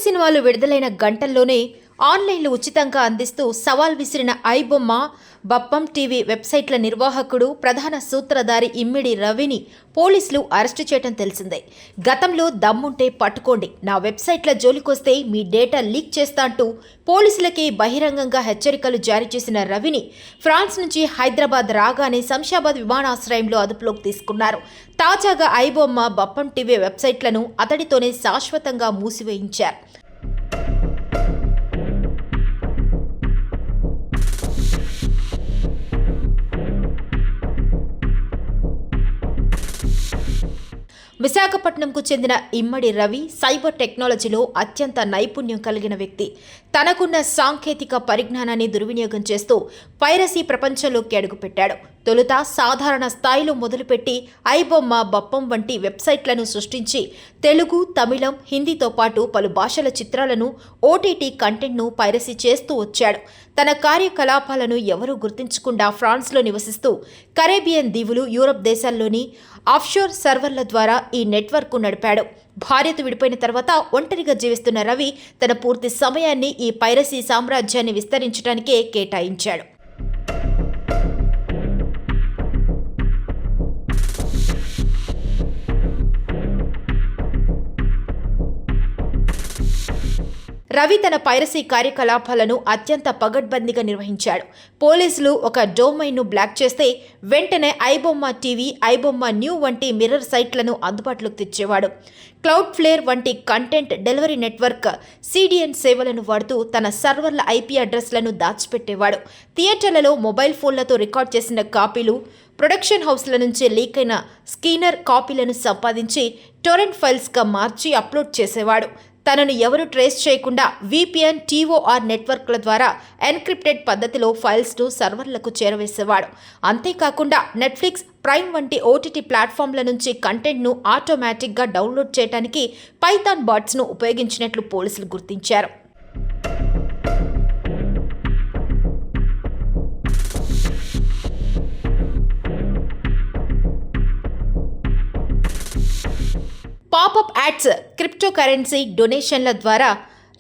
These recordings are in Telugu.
సినిమాలు విడుదలైన గంటల్లోనే ఆన్లైన్లో ఉచితంగా అందిస్తూ సవాల్ విసిరిన ఐబొమ్మ బప్పం టీవీ వెబ్సైట్ల నిర్వాహకుడు ప్రధాన సూత్రధారి ఇమ్మిడి రవిని పోలీసులు అరెస్టు చేయడం తెలిసిందే. గతంలో దమ్ముంటే పట్టుకోండి, నా వెబ్సైట్ల జోలికొస్తే మీ డేటా లీక్ చేస్తా అంటూ పోలీసులకి బహిరంగంగా హెచ్చరికలు జారీ చేసిన రవిని ఫ్రాన్స్ నుంచి హైదరాబాద్ రాగానే శంషాబాద్ విమానాశ్రయంలో అదుపులోకి తీసుకున్నారు. తాజాగా ఐబొమ్మ బప్పం టీవీ వెబ్సైట్లను అతడితోనే శాశ్వతంగా మూసివేయించారు. విశాఖపట్నంకు చెందిన ఇమ్మడి రవి సైబర్ టెక్నాలజీలో అత్యంత నైపుణ్యం కలిగిన వ్యక్తి. తనకున్న సాంకేతిక పరిజ్ఞానాన్ని దుర్వినియోగం చేస్తూ పైరసీ ప్రపంచంలోకి అడుగుపెట్టాడు. తొలుత సాధారణ స్థాయిలో మొదలుపెట్టి ఐబొమ్మ బప్పం వంటి వెబ్సైట్లను సృష్టించి తెలుగు, తమిళం, హిందీతో పాటు పలు భాషల చిత్రాలను, ఓటీటీ కంటెంట్ను పైరసీ చేస్తూ వచ్చాడు. తన కార్యకలాపాలను ఎవరూ గుర్తించకుండా ఫ్రాన్స్లో నివసిస్తూ కరేబియన్ దీవులు, యూరప్ దేశాల్లోని ఆఫ్షోర్ సర్వర్ల ద్వారా ఈ నెట్వర్క్ను నడిపాడు. భార్యతో విడిపోయిన తర్వాత ఒంటరిగా జీవిస్తున్న రవి తన పూర్తి సమయాన్ని ఈ పైరసీ సామ్రాజ్యాన్ని విస్తరించడానికే కేటాయించాడు. రవి తన పైరసీ కార్యకలాపాలను అత్యంత పగడ్బందీగా నిర్వహించాడు. పోలీసులు ఒక డొమైన్ను బ్లాక్ చేస్తే వెంటనే ఐబొమ్మ టీవీ, ఐబొమ్మ న్యూ వంటి మిర్రర్ సైట్లను అందుబాటులోకి తెచ్చేవాడు. క్లౌడ్ ఫ్లేర్ వంటి కంటెంట్ డెలివరీ నెట్వర్క్ సిడిఎన్ సేవలను వాడుతూ తన సర్వర్ల ఐపీ అడ్రస్లను దాచిపెట్టేవాడు. థియేటర్లలో మొబైల్ ఫోన్లతో రికార్డ్ చేసిన కాపీలు, ప్రొడక్షన్ హౌస్ల నుంచి లీక్ అయిన స్కీనర్ కాపీలను సంపాదించి టొరెంట్ ఫైల్స్గా మార్చి అప్లోడ్ చేసేవాడు. తనను ఎవరు ట్రేస్ చేయకుండా విపిఎన్, టీఓఆర్ నెట్వర్క్ల ద్వారా ఎన్క్రిప్టెడ్ పద్ధతిలో ఫైల్స్ను సర్వర్లకు చేరవేసేవాడు. అంతేకాకుండా నెట్ఫ్లిక్స్, ప్రైమ్ వంటి ఓటీటీ ప్లాట్ఫామ్ల నుంచి కంటెంట్ను ఆటోమేటిక్గా డౌన్లోడ్ చేయడానికి పైథాన్ బాట్స్ను ఉపయోగించినట్లు పోలీసులు గుర్తించారు. పాపప్ యాడ్స్, క్రిప్టో కరెన్సీ డొనేషన్ల ద్వారా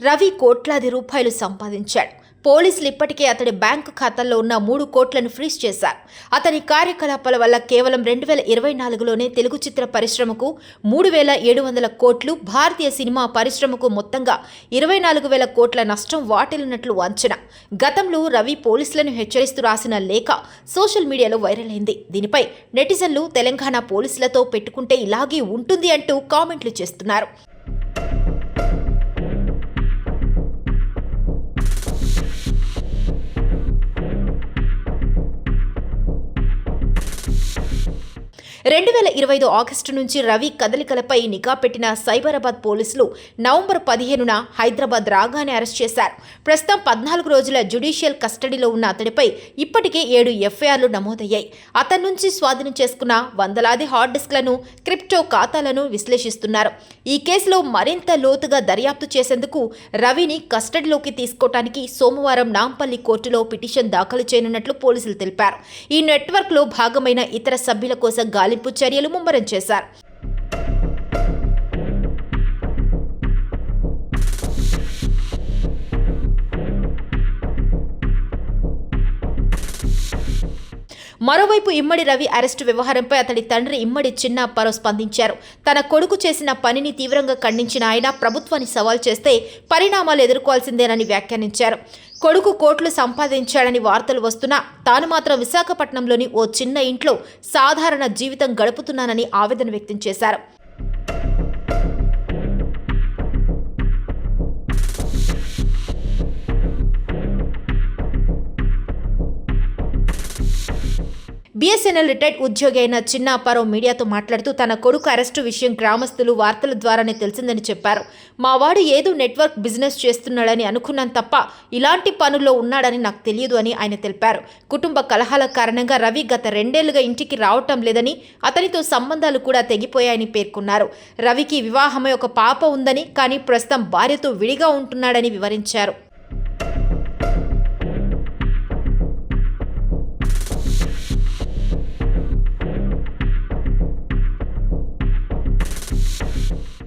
రవి కోట్లాది రూపాయలు సంపాదించాడు. పోలీసులు ఇప్పటికే అతడి బ్యాంకు ఖాతాల్లో ఉన్న 3 కోట్లను ఫ్రీజ్ చేశారు. అతని కార్యకలాపాల వల్ల కేవలం 2024లోనే తెలుగు చిత్ర పరిశ్రమకు 3,700 కోట్లు, భారతీయ సినిమా పరిశ్రమకు మొత్తంగా 24,000 కోట్ల నష్టం వాటిల్లినట్లు అంచనా. గతంలో రవి పోలీసులను హెచ్చరిస్తూ రాసిన లేఖ సోషల్ మీడియాలో వైరల్ అయింది. దీనిపై నెటిజన్లు తెలంగాణ పోలీసులతో పెట్టుకుంటే ఇలాగే ఉంటుంది అంటూ కామెంట్లు చేస్తున్నారు. ఆగస్టు నుంచి రవి కదలికలపై నిఘా పెట్టిన సైబరాబాద్ పోలీసులు నవంబర్ 15న హైదరాబాద్ రాగానే అరెస్ట్ చేశారు. ప్రస్తుతం 14 రోజుల జ్యుడిషియల్ కస్టడీలో ఉన్న అతడిపై ఇప్పటికే 7 ఎఫ్ఐఆర్లు నమోదయ్యాయి. అతని నుంచి స్వాధీనం చేసుకున్న వందలాది హార్డ్ డిస్క్లను, క్రిప్టో ఖాతాలను విశ్లేషిస్తున్నారు. ఈ కేసులో మరింత లోతుగా దర్యాప్తు చేసేందుకు రవిని కస్టడీలోకి తీసుకోవడానికి సోమవారం నాంపల్లి కోర్టులో పిటిషన్ దాఖలు చేయనున్నట్లు పోలీసులు తెలిపారు. ఈ నెట్వర్క్లో భాగమైన ఇతర సభ్యుల కోసం గాలింపు చర్యలు ముమ్మరం చేశారు. మరోవైపు ఇమ్మడి రవి అరెస్టు వ్యవహారంపై అతడి తండ్రి ఇమ్మడి చిన్నప్పారావు స్పందించారు. తన కొడుకు చేసిన పనిని తీవ్రంగా ఖండించిన ఆయన ప్రభుత్వాన్ని సవాల్ చేస్తే పరిణామాలు ఎదుర్కోవాల్సిందేనని వ్యాఖ్యానించారు. కొడుకు కోట్లు సంపాదించాడని వార్తలు వస్తున్నా తాను మాత్రం విశాఖపట్నంలోని ఓ చిన్న ఇంట్లో సాధారణ జీవితం గడుపుతున్నానని ఆవేదన వ్యక్తం చేశారు. బిఎస్ఎన్ఎల్ రిటైర్డ్ ఉద్యోగి అయిన చిన్నప్పారావు మీడియాతో మాట్లాడుతూ తన కొడుకు అరెస్టు విషయం గ్రామస్తులు వార్తల ద్వారానే తెలిసిందని చెప్పారు. మావాడు ఏదో నెట్వర్క్ బిజినెస్ చేస్తున్నాడని అనుకున్నాను తప్ప ఇలాంటి పనుల్లో ఉన్నాడని నాకు తెలియదు అని ఆయన తెలిపారు. కుటుంబ కలహాల కారణంగా రవి గత 2 ఏళ్లుగా ఇంటికి రావటం లేదని, అతనితో సంబంధాలు కూడా తెగిపోయాయని పేర్కొన్నారు. రవికి వివాహమై ఒక పాప ఉందని, కానీ ప్రస్తుతం భార్యతో విడిగా ఉంటున్నాడని వివరించారు.